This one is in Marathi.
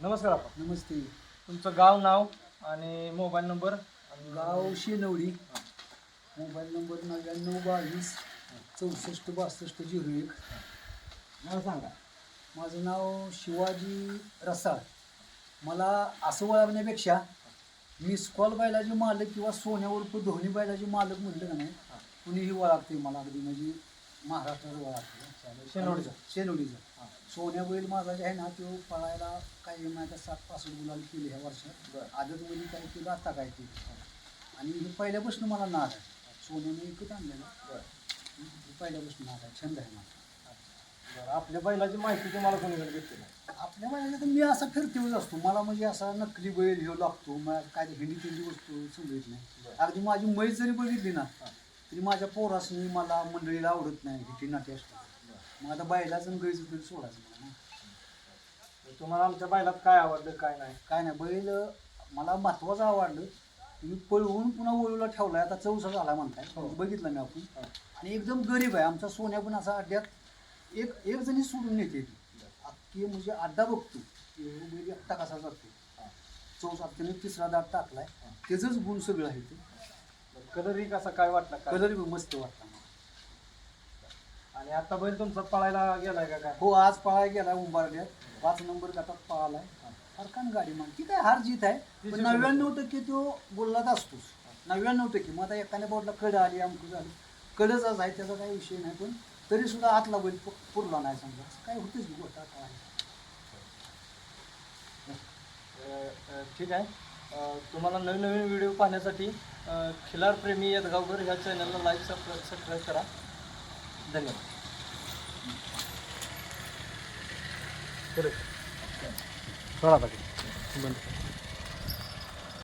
नमस्कार आपण नमस्ते. तुमचं गाव नाव आणि मोबाईल नंबर आणि गाव शेनवडी. Mobile number 9922 64 62 01. नाव सांगा. माझं नाव शिवाजी रसाळ. मला असं ओळखण्यापेक्षा मिस कॉल बैलाचे मालक किंवा सोन्यावर धोनी बैलाचे मालक म्हटलं का नाही कुणीही ओळखते मला अगदी, म्हणजे महाराष्ट्रात ओळखते. शेनवडीचा सोन्या बैल माझा जे आहे ना तो पळायला काही माझ्या 7-65 गुलाल केले ह्या वर्षात. आदतमध्ये काय केलं आता काय केलं. आणि हे पहिल्यापासून मला नाद आहे. सोन्याने विकत आणलेलं पहिल्यापासून नाद आहे, छंद आहे माझा. आपल्या बैलाची माहिती तुम्हाला कोणीकडे भेटते ना? आपल्या बैलाला तर मी असा फिरतेच असतो. मला म्हणजे असा नकली बैल ह्यो लागतो. मला काय हिंदी तिंडी वस्तू समजत नाही. अगदी माझी मैल जरी बघितली ना तरी माझ्या पोरासनी मला मंडळीला आवडत नाही हिटी नाटी असतो. मग आता बैलाचं आणि गाईचं तरी सोडायचं मला ना. तुम्हाला आमच्या बैलात काय आवडलं काय नाही? काय नाही, बैल मला महत्त्वाचं आवडलं. तुम्ही पळवून पुन्हा ओळूला ठेवलाय, आता 4 झाला म्हणताय, बघितलं मी आपण. आणि एकदम गरीब आहे आमचा सोन्या, पण असा अड्ड्यात एक जणी सोडून नेते अख्खी, म्हणजे अड्डा बघतो बैल एकटा कसा जातो. 4 तिसरा दाट टाकलाय, त्याचंच गुण सगळं आहे ते. कलरही कसा काय वाटला? कलर बी मस्त वाटला मला. आणि आता बैल तुमचा पळायला गेलाय का काय? हो, आज पळायला गेलाय उंबारड्यात. 5 नंबर गटात पळालाय. फरकान गाडी मान ती काय हार जीत आहे, पण 99% तो बोललाच असतोच. 99%. मग आता एखाद्या बोर्डला कड आली, अमकं झालं, कडच आहे, त्याचा काही विषय नाही. पण तरी सुद्धा आतला बैल पुरला नाही समजा, काय होतेच गोष्ट आता. ठीक आहे. तुम्हाला नवीन नवीन व्हिडिओ पाहण्यासाठी खिलार प्रेमी यदगावकर ह्या चॅनलला लाईक सबस्क्राईब करा. धन्यवाद. थोडा बंद.